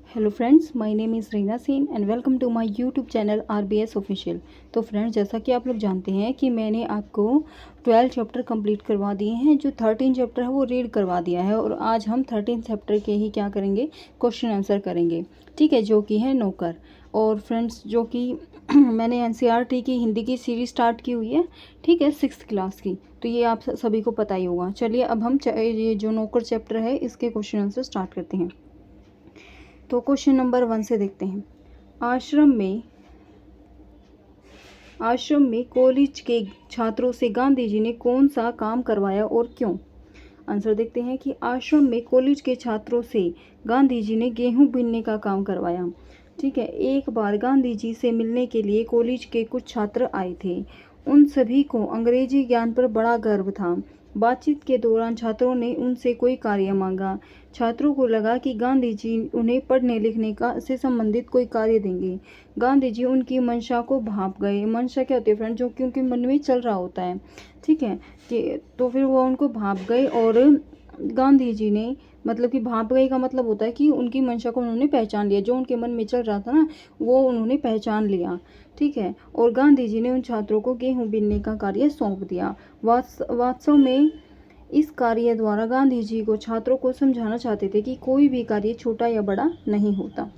Hello friends, my name is Reena Singh and welcome to my YouTube channel RBS official. तो friends, जैसा कि आप लोग जानते हैं कि मैंने आपको 12 चैप्टर कंप्लीट करवा दिए हैं। जो 13 चैप्टर है वो रीड करवा दिया है और आज हम 13 चैप्टर के ही क्या करेंगे, क्वेश्चन आंसर करेंगे। ठीक है, जो कि है नौकर। और फ्रेंड्स, जो कि मैंने एनसीईआरटी की हिंदी की सीरीज स्टार्ट की हुई है, ठीक है, 6th क्लास की। तो ये आप सभी को पता ही होगा। चलिए अब हम ये जो नौकर चैप्टर है इसके क्वेश्चन आंसर स्टार्ट करते हैं। तो क्वेश्चन नंबर 1 से देखते हैं। आश्रम में कॉलेज के छात्रों से गांधी जी ने कौन सा काम करवाया और क्यों। आंसर देखते हैं कि आश्रम में कॉलेज के छात्रों से गांधी जी ने गेहूं बीनने का काम करवाया। ठीक है, एक बार गांधी जी से मिलने के लिए कॉलेज के कुछ छात्र आए थे। उन सभी को अंग्रेजी ज्ञान पर बड़ा गर्व था। बातचीत के दौरान छात्रों ने उनसे कोई कार्य मांगा। छात्रों को लगा कि गांधी जी उन्हें पढ़ने लिखने का से संबंधित कोई कार्य देंगे। गांधी जी उनकी मंशा को भांप गए। मंशा क्या होती है फ्रेंड, जो कि उनके मन में चल रहा होता है। ठीक है, कि तो फिर वो उनको भांप गए और गांधी जी ने, मतलब कि भांप गए का मतलब होता है कि उनकी मंशा को उन्होंने पहचान लिया। जो उनके मन में चल रहा था ना, वो उन्होंने पहचान लिया। ठीक है, और गांधी जी ने उन छात्रों को गेहूं बीनने का कार्य सौंप दिया। वास्तव में इस कार्य द्वारा गांधी जी को छात्रों को समझाना चाहते थे कि कोई भी कार्य छोटा या बड़ा नहीं होता।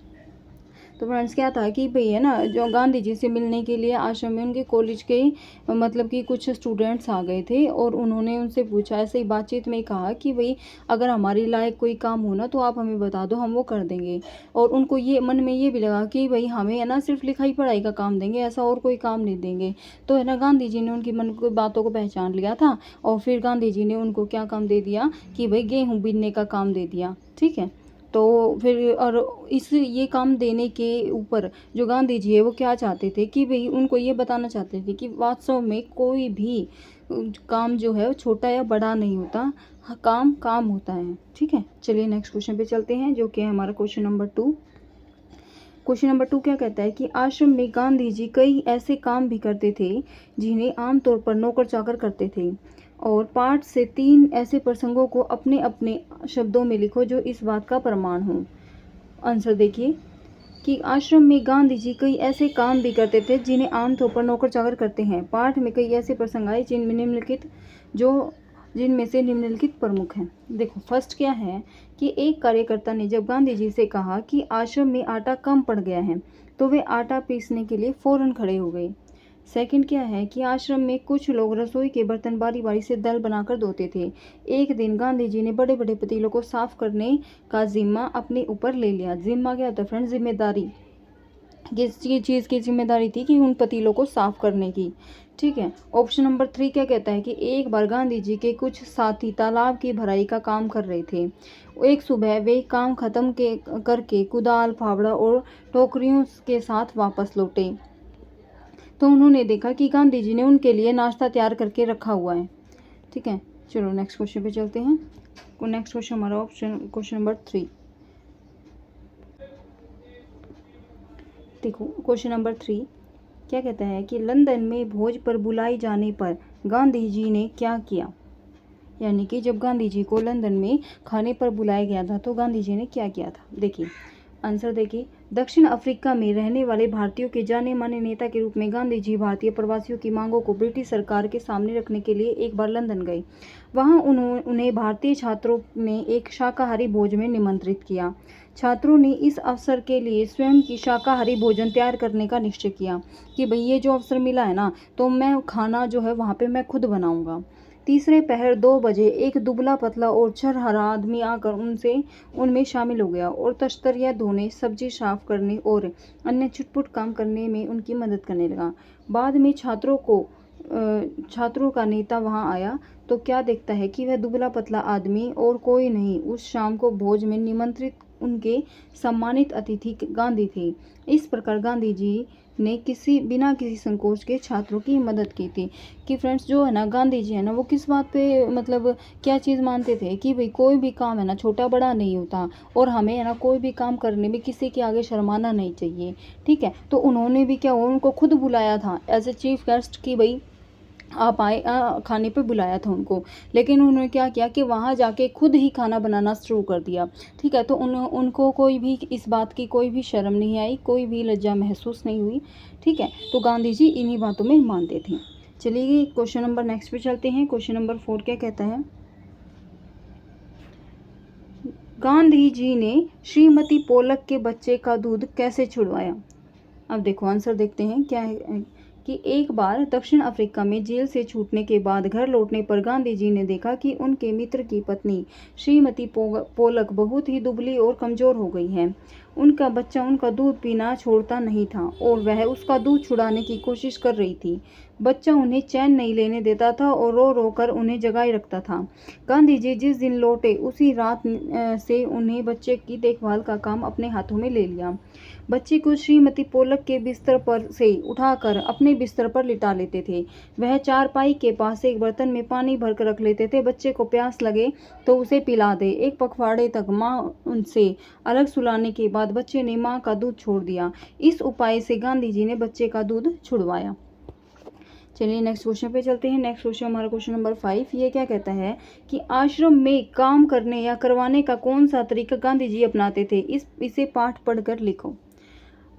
तो फ्रेंड्स, क्या था कि भाई है ना, जो गांधी जी से मिलने के लिए आश्रम में उनके कॉलेज के मतलब कि कुछ स्टूडेंट्स आ गए थे और उन्होंने उनसे पूछा, ऐसे ही बातचीत में कहा कि भाई अगर हमारी लायक कोई काम हो ना तो आप हमें बता दो, हम वो कर देंगे। और उनको ये मन में ये भी लगा कि भाई हमें है ना सिर्फ लिखाई पढ़ाई का काम देंगे, ऐसा और कोई काम नहीं देंगे। तो है ना, गांधी जी ने उनकी मन की बातों को पहचान लिया था और फिर गांधी जी ने उनको क्या काम दे दिया कि भाई गेहूँ बीनने का काम दे दिया। ठीक है, तो फिर और इस ये काम देने के ऊपर जो गांधी जी है वो क्या चाहते थे कि भाई उनको ये बताना चाहते थे कि वास्तव में कोई भी काम जो है वो छोटा या बड़ा नहीं होता। काम काम होता है। ठीक है, चलिए नेक्स्ट क्वेश्चन पे चलते हैं, जो कि है हमारा क्वेश्चन नंबर 2। क्वेश्चन नंबर 2 क्या कहता है कि आश्रम में गांधी जी कई ऐसे काम भी करते थे जिन्हें आमतौर पर नौकर चाकर करते थे। और पाठ से 3 ऐसे प्रसंगों को अपने अपने शब्दों में लिखो जो इस बात का प्रमाण हो। आंसर देखिए कि आश्रम में गांधी जी कई ऐसे काम भी करते थे जिन्हें आमतौर पर नौकर चाकर करते हैं। पाठ में कई ऐसे प्रसंग आए जिनमें से निम्नलिखित प्रमुख हैं। देखो, फर्स्ट क्या है कि एक कार्यकर्ता ने जब गांधी जी से कहा कि आश्रम में आटा कम पड़ गया है तो वे आटा पीसने के लिए फौरन खड़े हो गए। सेकंड क्या है कि आश्रम में कुछ लोग रसोई के बर्तन बारी बारी से दल बनाकर धोते थे। एक दिन गांधी जी ने बड़े बड़े पतीलों को साफ करने का जिम्मा अपने ऊपर ले लिया। जिम्मा क्या होता है फ्रेंड्स, जिम्मेदारी। किस चीज़ की जिम्मेदारी थी कि उन पतीलों को साफ करने की। ठीक है, ऑप्शन नंबर 3 क्या कहता है कि एक बार गांधी जी के कुछ साथी तालाब की भराई का काम कर रहे थे। एक सुबह वे काम खत्म करके कुदाल, फावड़ा और टोकरियों के साथ वापस लौटे तो उन्होंने देखा कि गांधी जी ने उनके लिए नाश्ता तैयार करके रखा हुआ है। ठीक है, चलो नेक्स्ट क्वेश्चन पे चलते हैं। नेक्स्ट क्वेश्चन हमारा ऑप्शन क्वेश्चन नंबर 3। देखो, क्वेश्चन नंबर 3 क्या कहता है कि लंदन में भोज पर बुलाए जाने पर गांधी जी ने क्या किया। यानी कि जब गांधी जी को लंदन में खाने पर बुलाया गया था तो गांधी जी ने क्या किया था। देखिए, आंसर देखिए, दक्षिण अफ्रीका में रहने वाले भारतीयों के जाने माने नेता के रूप में गांधी जी भारतीय प्रवासियों की मांगों को ब्रिटिश सरकार के सामने रखने के लिए एक बार लंदन गए। वहां उन्हें भारतीय छात्रों ने एक शाकाहारी भोज में निमंत्रित किया। छात्रों ने इस अवसर के लिए स्वयं की शाकाहारी भोजन तैयार करने का निश्चय किया कि भाई ये जो अवसर मिला है ना, तो मैं खाना जो है वहाँ पे मैं खुद बनाऊंगा। तीसरे पहर 2 बजे एक दुबला पतला और छरहरा आदमी आकर उनमें शामिल हो गया और तश्तरियाँ धोने, सब्जी साफ करने और अन्य छुटपुट काम करने में उनकी मदद करने लगा। बाद में छात्रों का नेता वहां आया तो क्या देखता है कि वह दुबला पतला आदमी और कोई नहीं, उस शाम को भोज में निमंत्रित उनके सम्मानित अतिथि गांधी थे। इस प्रकार गांधी जी ने बिना किसी संकोच के छात्रों की मदद की थी। कि फ्रेंड्स, जो है ना गांधी जी है ना, वो किस बात पे मतलब क्या चीज़ मानते थे कि भाई कोई भी काम है ना छोटा बड़ा नहीं होता और हमें है ना कोई भी काम करने में किसी के आगे शर्माना नहीं चाहिए। ठीक है, तो उन्होंने भी क्या हुआ, उनको खुद बुलाया था एज ए चीफ गेस्ट कि भाई आप आए खाने पे बुलाया था उनको, लेकिन उन्होंने क्या किया कि वहाँ जाके खुद ही खाना बनाना शुरू कर दिया। ठीक है, तो उनको कोई भी इस बात की कोई भी शर्म नहीं आई, कोई भी लज्जा महसूस नहीं हुई। ठीक है, तो गांधी जी इन्हीं बातों में मानते थे। चलिए क्वेश्चन नंबर नेक्स्ट पे चलते हैं। क्वेश्चन नंबर 4 क्या कहता है, गांधी जी ने श्रीमती पोलक के बच्चे का दूध कैसे छुड़वाया। अब देखो आंसर देखते हैं क्या है कि एक बार दक्षिण अफ्रीका में जेल से छूटने के बाद घर लौटने पर गांधी जी ने देखा कि उनके मित्र की पत्नी श्रीमती पोलक बहुत ही दुबली और कमज़ोर हो गई है। उनका बच्चा उनका दूध पीना छोड़ता नहीं था और वह उसका दूध छुड़ाने की कोशिश कर रही थी। बच्चा उन्हें चैन नहीं लेने देता था और रो रो कर उन्हें जगाए रखता था। गांधी जी जिस दिन लौटे उसी रात से उन्हें बच्चे की देखभाल का काम अपने हाथों में ले लिया। बच्चे को श्रीमती पोलक के बिस्तर पर से उठाकर अपने बिस्तर पर लिटा लेते थे। वह चारपाई के पास एक बर्तन में पानी भरकर रख लेते थे। बच्चे को प्यास लगे तो उसे पिला दे। एक पखवाड़े तक माँ उनसे अलग सुलाने के बाद बच्चे ने माँ का दूध छोड़ दिया। इस उपाय से गांधी जी ने बच्चे का दूध छुड़वाया। चलिए नेक्स्ट क्वेश्चन पे चलते हैं। नेक्स्ट क्वेश्चन हमारा क्वेश्चन नंबर 5 ये क्या कहता है कि आश्रम में काम करने या करवाने का कौन सा तरीका गांधी जी अपनाते थे, इसे पाठ पढ़कर लिखो।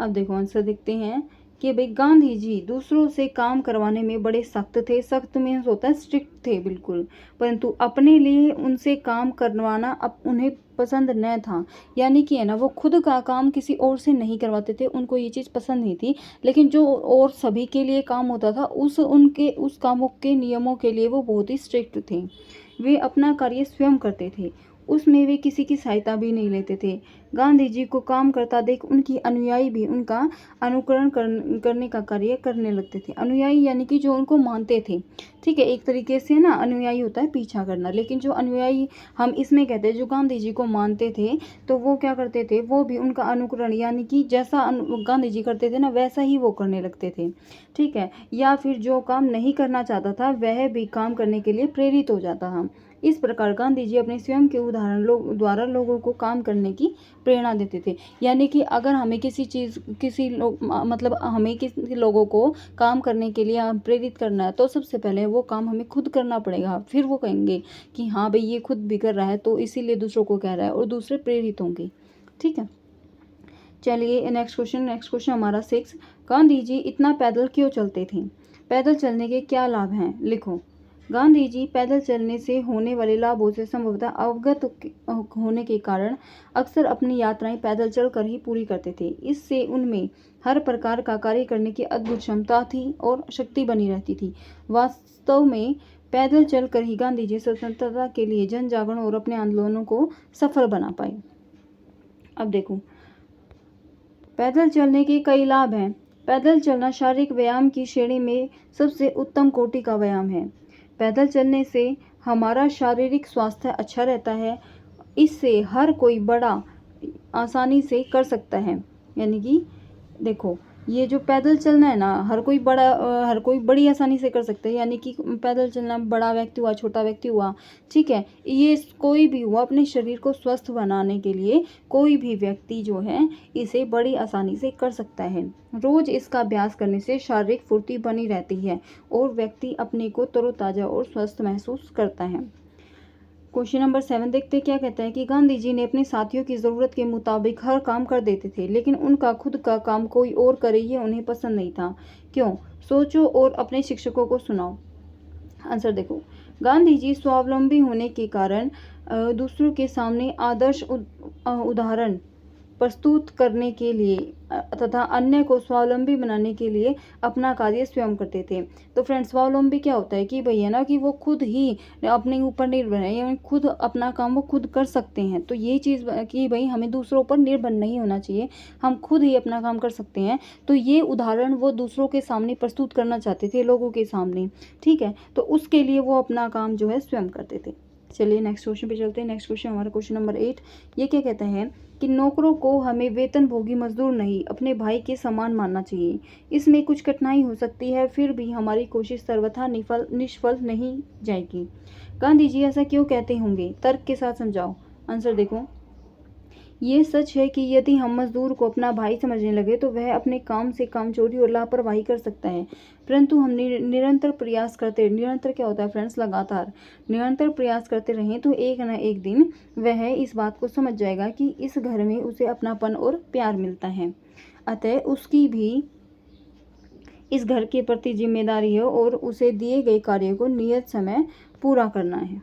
अब देखो आंसर देखते हैं कि भाई गांधी जी दूसरों से काम करवाने में बड़े सख्त थे। सख्त मीन्स होता है स्ट्रिक्ट थे बिल्कुल, परंतु अपने लिए उनसे काम करवाना अब उन्हें पसंद न था। यानी कि है ना, वो खुद का काम किसी और से नहीं करवाते थे, उनको ये चीज़ पसंद नहीं थी। लेकिन जो और सभी के लिए काम होता था उस कामों के नियमों के लिए वो बहुत ही स्ट्रिक्ट थे। वे अपना कार्य स्वयं करते थे, उसमें वे किसी की सहायता भी नहीं लेते थे। गांधी जी को काम करता देख उनकी अनुयायी भी उनका अनुकरण करने का कार्य करने लगते थे। अनुयायी यानी कि जो उनको मानते थे। ठीक है, एक तरीके से ना अनुयायी होता है पीछा करना, लेकिन जो अनुयायी हम इसमें कहते हैं जो गांधी जी को मानते थे, तो वो क्या करते थे, वो भी उनका अनुकरण यानी कि जैसा गांधी जी करते थे ना वैसा ही वो करने लगते थे। ठीक है, या फिर जो काम नहीं करना चाहता था वह भी काम करने के लिए प्रेरित हो जाता था। इस प्रकार गांधी जी अपने स्वयं के उदाहरण द्वारा लोगों को काम करने की प्रेरणा देते थे। यानी कि अगर हमें मतलब हमें किसी लोगों को काम करने के लिए प्रेरित करना है, तो सबसे पहले वो काम हमें खुद करना पड़ेगा। फिर वो कहेंगे कि हाँ भाई ये खुद भी कर रहा है तो इसीलिए दूसरों को कह रहा है, और दूसरे प्रेरित होंगे। ठीक है, चलिए नेक्स्ट क्वेश्चन हमारा 6, गांधी जी इतना पैदल क्यों चलते थे, पैदल चलने के क्या लाभ हैं, लिखो। गांधी जी पैदल चलने से होने वाले लाभों से संभवतः अवगत होने के कारण अक्सर अपनी यात्राएं पैदल चलकर ही पूरी करते थे। इससे उनमें हर प्रकार का कार्य करने की अद्भुत क्षमता थी और शक्ति बनी रहती थी। वास्तव में पैदल चलकर ही गांधी जी स्वतंत्रता के लिए जन जागरण और अपने आंदोलनों को सफल बना पाए। अब देखो, पैदल चलने के कई लाभ हैं। पैदल चलना शारीरिक व्यायाम की श्रेणी में सबसे उत्तम कोटि का व्यायाम है। पैदल चलने से हमारा शारीरिक स्वास्थ्य अच्छा रहता है। इससे हर कोई बड़ा आसानी से कर सकता है। यानी कि देखो, ये जो पैदल चलना है ना, हर कोई बड़ी आसानी से कर सकता है। यानी कि पैदल चलना बड़ा व्यक्ति हुआ, छोटा व्यक्ति हुआ, ठीक है, ये कोई भी हुआ, अपने शरीर को स्वस्थ बनाने के लिए कोई भी व्यक्ति जो है इसे बड़ी आसानी से कर सकता है। रोज इसका अभ्यास करने से शारीरिक फुर्ती बनी रहती है और व्यक्ति अपने को तरोताजा और स्वस्थ महसूस करता है। क्वेश्चन नंबर 7 देखते क्या कहता है कि गांधी जी ने अपने साथियों की ज़रूरत के मुताबिक हर काम कर देते थे, लेकिन उनका खुद का काम कोई और करे ये उन्हें पसंद नहीं था। क्यों? सोचो और अपने शिक्षकों को सुनाओ। आंसर देखो, गांधी जी स्वावलंबी होने के कारण दूसरों के सामने आदर्श उदाहरण प्रस्तुत करने के लिए तथा अन्य को स्वावलंबी बनाने के लिए अपना कार्य स्वयं करते थे। तो फ्रेंड्स, स्वावलंबी क्या होता है कि भैया ना कि वो खुद ही अपने ऊपर निर्भर है, यानी खुद अपना काम वो खुद कर सकते हैं। तो ये चीज़ कि भाई हमें दूसरों पर निर्भर नहीं होना चाहिए, हम खुद ही अपना काम कर सकते हैं। तो ये उदाहरण वो दूसरों के सामने प्रस्तुत करना चाहते थे, लोगों के सामने। ठीक है, तो उसके लिए वो अपना काम जो है स्वयं करते थे। चलिए नेक्स्ट क्वेश्चन पे चलते हैं। नेक्स्ट क्वेश्चन हमारा क्वेश्चन नंबर 8 ये क्या कहता है कि नौकरों को हमें वेतनभोगी मजदूर नहीं अपने भाई के समान मानना चाहिए। इसमें कुछ कठिनाई हो सकती है, फिर भी हमारी कोशिश सर्वथा निष्फल नहीं जाएगी। गांधी जी ऐसा क्यों कहते होंगे, तर्क के साथ समझाओ। आंसर देखो, ये सच है कि यदि हम मजदूर को अपना भाई समझने लगे तो वह अपने काम से कामचोरी और लापरवाही कर सकता है, परंतु हम निरंतर प्रयास करते, निरंतर क्या होता है फ्रेंड्स, लगातार निरंतर प्रयास करते रहें तो एक न एक दिन वह इस बात को समझ जाएगा कि इस घर में उसे अपनापन और प्यार मिलता है। अतः उसकी भी इस घर के प्रति जिम्मेदारी है और उसे दिए गए कार्य को नियत समय पूरा करना है।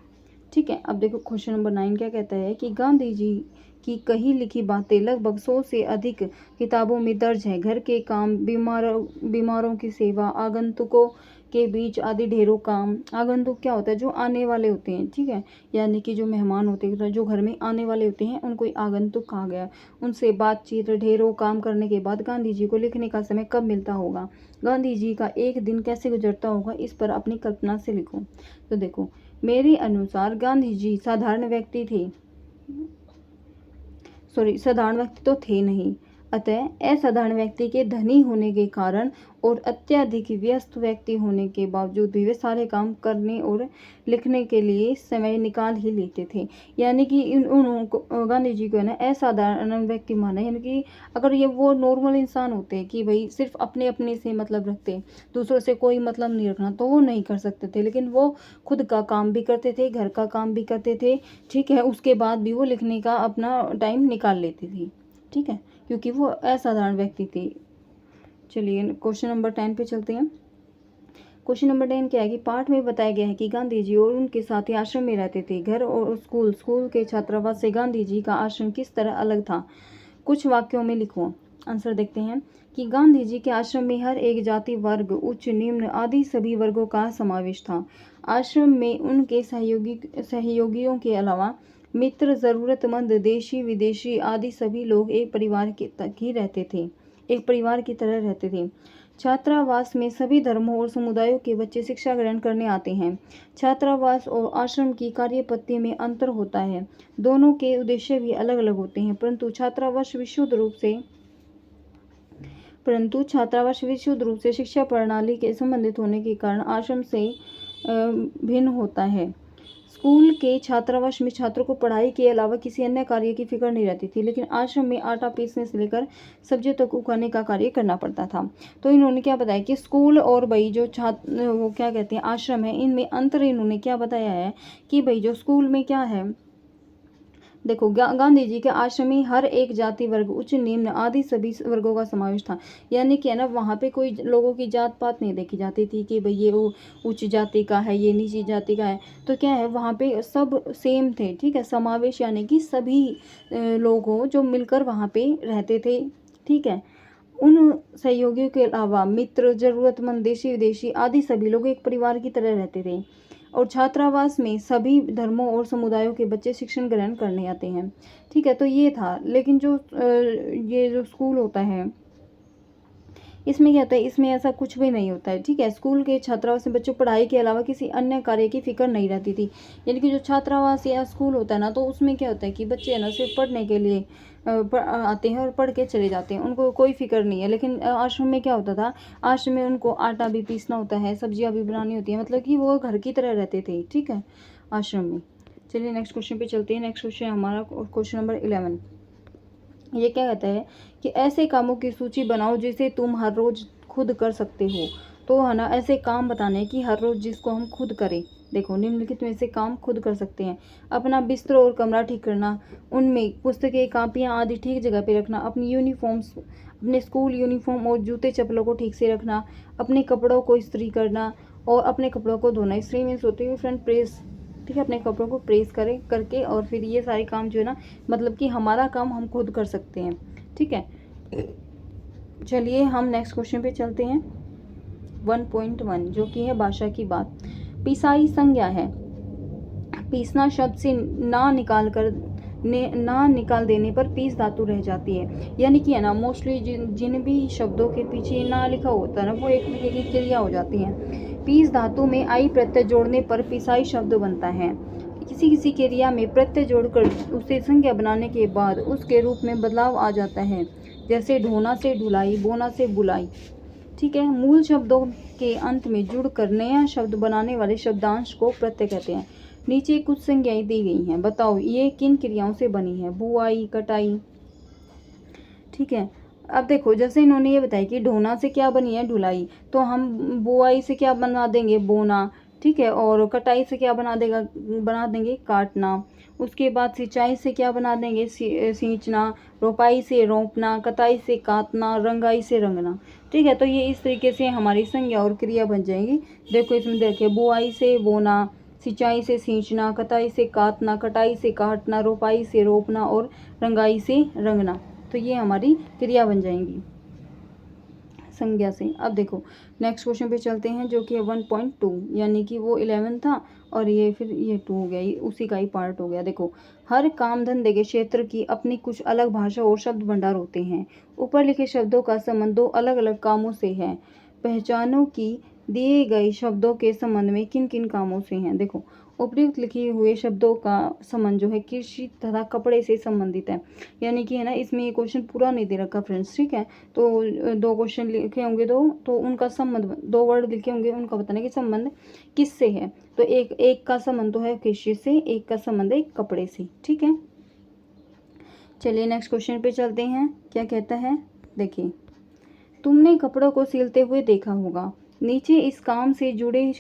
ठीक है, अब देखो क्वेश्चन नंबर 9 क्या कहता है कि गांधी जी की कही लिखी बातें लगभग 100 से अधिक किताबों में दर्ज है। घर के काम, बीमारों की सेवा, आगंतुकों के बीच आदि ढेरों काम। आगंतुक क्या होता है, जो आने वाले होते हैं, ठीक है, यानी कि जो मेहमान होते हैं, जो घर में आने वाले होते हैं उनको आगंतुक कहा गया। उनसे बातचीत, ढेरों काम करने के बाद गांधी जी को लिखने का समय कब मिलता होगा, गांधी जी का एक दिन कैसे गुजरता होगा, इस पर अपनी कल्पना से लिखो। तो देखो, मेरे अनुसार गांधी जी साधारण व्यक्ति तो थे नहीं, अतः असाधारण व्यक्ति के धनी होने के कारण और अत्यधिक व्यस्त व्यक्ति होने के बावजूद भी वे सारे काम करने और लिखने के लिए समय निकाल ही लेते थे। यानी कि उनको गांधी जी को है ना असाधारण व्यक्ति माना, यानी कि अगर ये वो नॉर्मल इंसान होते कि भाई सिर्फ अपने अपने से मतलब रखते, दूसरों से कोई मतलब नहीं रखना, तो वो नहीं कर सकते थे, लेकिन वो खुद का काम भी करते थे, घर का काम भी करते थे, ठीक है, उसके बाद भी वो लिखने का अपना टाइम निकाल लेते थे, ठीक है, क्योंकि वो असाधारण व्यक्ति थे। चलिए क्वेश्चन नंबर 10 पे चलते हैं। क्वेश्चन नंबर 10 क्या है कि पाठ में बताया गया है कि गांधी जी और उनके साथी आश्रम में रहते थे। घर और स्कूल के छात्रावास से गांधी जी का आश्रम किस तरह अलग था, कुछ वाक्यों में लिखो। आंसर देखते हैं कि गांधी जी के आश्रम में हर एक जाति, वर्ग, उच्च निम्न आदि सभी वर्गों का समावेश था। आश्रम में उनके सहयोगियों के अलावा मित्र, जरूरतमंद, देशी विदेशी आदि सभी लोग एक परिवार की तरह रहते थे। छात्रावास में सभी धर्मों और समुदायों के बच्चे शिक्षा ग्रहण करने आते हैं। छात्रावास और आश्रम की कार्यपद्धति में अंतर होता है, दोनों के उद्देश्य भी अलग अलग होते हैं, परंतु छात्रावास विशुद्ध रूप से शिक्षा प्रणाली के संबंधित होने के कारण आश्रम से भिन्न होता है। स्कूल के छात्रावास में छात्रों को पढ़ाई के अलावा किसी अन्य कार्य की फिक्र नहीं रहती थी, लेकिन आश्रम में आटा पीसने से लेकर सब्जी तक उगाने का कार्य करना पड़ता था। तो इन्होंने क्या बताया कि स्कूल और भाई जो वो क्या कहते हैं आश्रम है, इनमें अंतर इन्होंने क्या बताया है कि भाई जो स्कूल में क्या है, देखो गांधी जी के आश्रम में हर एक जाति, वर्ग, उच्च निम्न आदि सभी वर्गों का समावेश था। यानी कि है ना, वहाँ पे कोई लोगों की जात पात नहीं देखी जाती थी कि भाई ये वो उच्च जाति का है, ये नीची जाति का है, तो क्या है वहाँ पे सब सेम थे, ठीक है, समावेश यानी कि सभी लोग हो जो मिलकर वहाँ पे रहते थे, ठीक है। उन सहयोगियों के अलावा मित्र, जरूरतमंद, देशी विदेशी आदि सभी लोग एक परिवार की तरह रहते थे। और छात्रावास में सभी धर्मों और समुदायों के बच्चे शिक्षण ग्रहण करने आते हैं, ठीक है। तो ये था, लेकिन जो ये जो स्कूल होता है इसमें क्या होता है, इसमें ऐसा कुछ भी नहीं होता है, ठीक है। स्कूल के छात्रावास में बच्चों पढ़ाई के अलावा किसी अन्य कार्य की फिक्र नहीं रहती थी। यानी कि जो छात्रावास या स्कूल होता है ना, तो उसमें क्या होता है कि बच्चे है ना सिर्फ पढ़ने के लिए आते हैं और पढ़ के चले जाते हैं, उनको कोई फिक्र नहीं है। लेकिन आश्रम में क्या होता था, आश्रम में उनको आटा भी पीसना होता है, सब्जियां भी बनानी होती है, मतलब कि वो घर की तरह रहते थे, ठीक है, आश्रम में। चलिए नेक्स्ट क्वेश्चन पे चलते हैं। नेक्स्ट क्वेश्चन हमारा क्वेश्चन नंबर 11। ये क्या कहता है कि ऐसे कामों की सूची बनाओ जिसे तुम हर रोज खुद कर सकते हो। तो है ना, ऐसे काम बताने कि हर रोज जिसको हम खुद करें। देखो, निम्नलिखित में से काम खुद कर सकते हैं: अपना बिस्तर और कमरा ठीक करना, उनमें पुस्तकें, कापियां आदि ठीक जगह पे रखना, अपने स्कूल यूनिफॉर्म और जूते चप्पलों को ठीक से रखना, अपने कपड़ों को इस्त्री करना और अपने कपड़ों को धोना। इस्त्री मीन्स होती है फ्रंट प्रेस, ठीक है, अपने कपड़ों को प्रेस करके और फिर ये सारे काम जो है ना, मतलब कि हमारा काम हम खुद कर सकते हैं, ठीक है। चलिए हम नेक्स्ट क्वेश्चन पे चलते हैं। 1.1 जो कि है भाषा की बात। पिसाई संज्ञा है। पीसना शब्द से ना निकाल देने पर पीस धातु रह जाती है। यानी कि है ना, मोस्टली जिन भी शब्दों के पीछे ना लिखा होता है ना, वो एक तरीके की क्रिया हो जाती है। पीस धातु में आई प्रत्यय जोड़ने पर पिसाई शब्द बनता है। किसी क्रिया में प्रत्यय जोड़कर उसे संज्ञा बनाने के बाद उसके रूप में बदलाव आ जाता है, जैसे ढोना से ढुलाई, बोना से बुलाई, ठीक है। मूल शब्दों के अंत में जुड़कर नया शब्द बनाने वाले शब्दांश को प्रत्यय कहते हैं। नीचे कुछ संज्ञाएं दी गई हैं, बताओ ये किन क्रियाओं से बनी है। बुआई, कटाई, ठीक है। अब देखो जैसे इन्होंने ये बताया कि ढोना से क्या बनी है ढुलाई, तो हम बुआई से क्या बना देंगे बोना, ठीक है। और कटाई से क्या बना देंगे काटना। उसके बाद सिंचाई से क्या बना देंगे सींचना। रोपाई से रोपना, कताई से काटना, रंगाई से रंगना, ठीक है। तो ये इस तरीके से हमारी संज्ञा और क्रिया बन जाएंगी। देखो इसमें देखिए बुआई से बोना, सिंचाई से सींचना, कताई से काटना, कटाई से काटना, रोपाई से रोपना और रंगाई से रंगना, तो ये हमारी क्रिया बन जाएंगी संज्ञा से। अब देखो नेक्स्ट क्वेश्चन पे चलते हैं जो कि है 1.2, यानी कि वो 11 था और ये फिर ये 2 हो गया, ये उसी का ही पार्ट हो गया। देखो हर काम धंधे के क्षेत्र की अपनी कुछ अलग भाषा और शब्द भंडार होते हैं। ऊपर लिखे शब्दों का संबंध दो अलग अलग कामों से है। पहचानो कि दिए गए शब्दों के संबंध में किन किन कामों से हैं। देखो उपयुक्त लिखे हुए शब्दों का संबंध जो है कृषि तथा कपड़े से संबंधित है, यानी कि है ना इसमें ये क्वेश्चन पूरा नहीं दे रखा फ्रेंड्स, ठीक है। तो 2 क्वेश्चन लिखे होंगे तो उनका संबंध 2 वर्ड लिखे होंगे, उनका बताना कि संबंध किससे है। तो एक का संबंध तो है कृषि से, एक का संबंध है कपड़े से, ठीक है। चलिए नेक्स्ट क्वेश्चन पे चलते हैं। क्या कहता है देखिए, तुमने कपड़ों को सिलते हुए देखा होगा। नीचे इस काम से जुड़े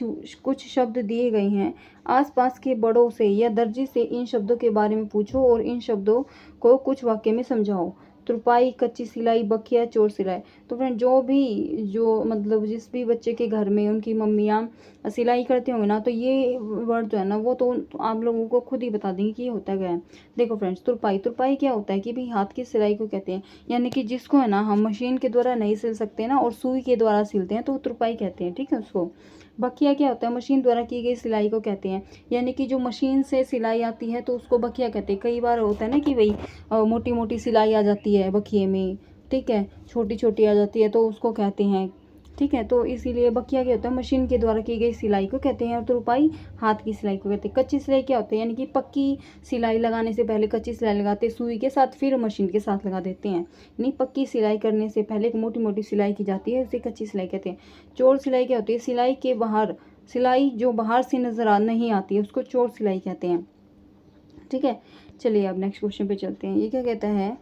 कुछ शब्द दिए गए हैं। आसपास के बड़ों से या दर्जी से इन शब्दों के बारे में पूछो और इन शब्दों को कुछ वाक्य में समझाओ। तुरपाई, कच्ची सिलाई, बखिया, चोर सिलाई। तो फ्रेंड जो मतलब जिस भी बच्चे के घर में उनकी मम्मियाँ सिलाई करते होंगे ना, तो ये वर्ड जो है ना वो तो आप लोगों को खुद ही बता देंगे कि ये होता क्या है। देखो फ्रेंड्स तुरपाई क्या होता है कि भाई हाथ की सिलाई को कहते हैं, यानी कि जिसको है ना हम मशीन के द्वारा नहीं सिल सकते ना और सुई के द्वारा सिलते हैं तो तुरपाई कहते हैं, ठीक है उसको। बखिया क्या होता है, मशीन द्वारा की गई सिलाई को कहते हैं, यानी कि जो मशीन से सिलाई आती है तो उसको बखिया कहते हैं। कई बार होता है ना कि भाई मोटी मोटी सिलाई आ जाती है बखिए में, ठीक है, छोटी छोटी आ जाती है तो उसको कहते हैं, ठीक है। तो इसीलिए बखिया क्या होता है, मशीन के द्वारा की गई सिलाई को कहते हैं और तुरपाई हाथ की सिलाई को कहते हैं। कच्ची सिलाई क्या होता है, यानी कि पक्की सिलाई लगाने से पहले कच्ची सिलाई लगाते हैं सुई के साथ, फिर मशीन के साथ लगा देते हैं। यानी पक्की सिलाई करने से पहले एक मोटी मोटी सिलाई की जाती है, इसे कच्ची सिलाई कहते हैं। चोर सिलाई क्या होती है, सिलाई के बाहर, सिलाई जो बाहर से नजर नहीं आती है उसको चोर सिलाई कहते हैं, ठीक है। चलिए अब नेक्स्ट क्वेश्चन पे चलते हैं। ये क्या कहता है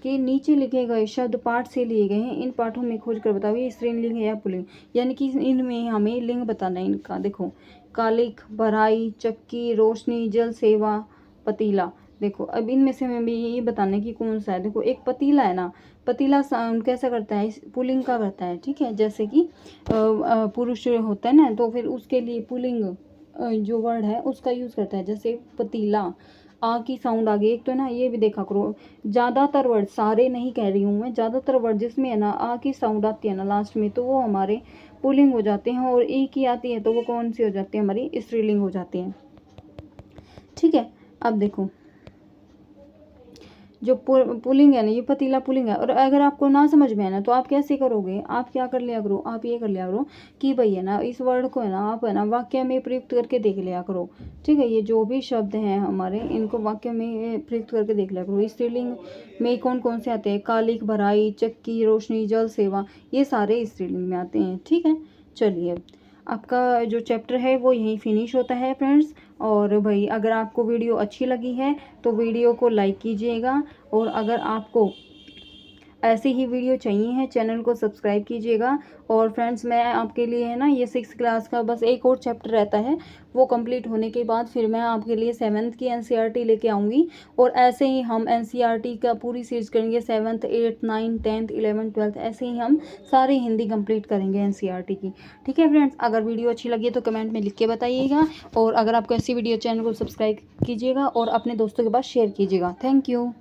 कि नीचे लिखे गए शब्द पाठ से लिए गए हैं, इन पाठों में खोज कर बताओ ये स्त्रीलिंग है या पुल्लिंग, यानी कि इनमें हमें लिंग बताना है इनका। देखो कालिक, भराई, चक्की, रोशनी, जल सेवा, पतीला। देखो अब इनमें से हमें ये बताना है कि कौन सा है। देखो एक पतीला है ना, पतीला कैसा करता है, पुल्लिंग का करता है, ठीक है। जैसे कि पुरुष होता है ना तो फिर उसके लिए पुल्लिंग जो वर्ड है उसका यूज़ करता है, जैसे पतीला। आ की साउंड आ गई एक, तो ना ये भी देखा करो ज़्यादातर वर्ड, सारे नहीं कह रही हूँ मैं, ज़्यादातर वर्ड जिसमें है ना आ की साउंड आती है ना लास्ट में तो वो हमारे पुल्लिंग हो जाते हैं, और ई की आती है तो वो कौन सी हो जाती है, हमारी स्त्रीलिंग हो जाती है, ठीक है। अब देखो जो पुलिंग है ना, ये पतीला पुलिंग है। और अगर आपको ना समझ में है ना तो आप कैसे करोगे, आप क्या कर लिया करो, आप ये कर लिया करो कि भाई है ना इस वर्ड को है ना आप है ना वाक्य में प्रयुक्त करके देख लिया करो, ठीक है। ये जो भी शब्द हैं हमारे इनको वाक्य में प्रयुक्त करके देख लिया करो। स्त्रीलिंग में कौन कौन से आते हैं, कालिक, भराई, चक्की, रोशनी, जल सेवा, ये सारे स्त्रीलिंग में आते हैं, ठीक है। चलिए आपका जो चैप्टर है वो यहीं फिनिश होता है फ्रेंड्स। और भाई अगर आपको वीडियो अच्छी लगी है तो वीडियो को लाइक कीजिएगा, और अगर आपको ऐसी ही वीडियो चाहिए है चैनल को सब्सक्राइब कीजिएगा। और फ्रेंड्स मैं आपके लिए है ना ये 6th क्लास का बस एक और चैप्टर रहता है, वो कंप्लीट होने के बाद फिर मैं आपके लिए 7th की एनसीईआरटी लेके आऊँगी। और ऐसे ही हम एनसीईआरटी का पूरी सीरीज करेंगे, 7th 8th 9th 10th 11th 12th, ऐसे ही हम सारी हिंदी कंप्लीट करेंगे एनसीईआरटी की, ठीक है फ्रेंड्स। अगर वीडियो अच्छी लगी है तो कमेंट में लिख के बताइएगा, और अगर आपको ऐसी वीडियो चैनल को सब्सक्राइब कीजिएगा और अपने दोस्तों के पास शेयर कीजिएगा। Thank you.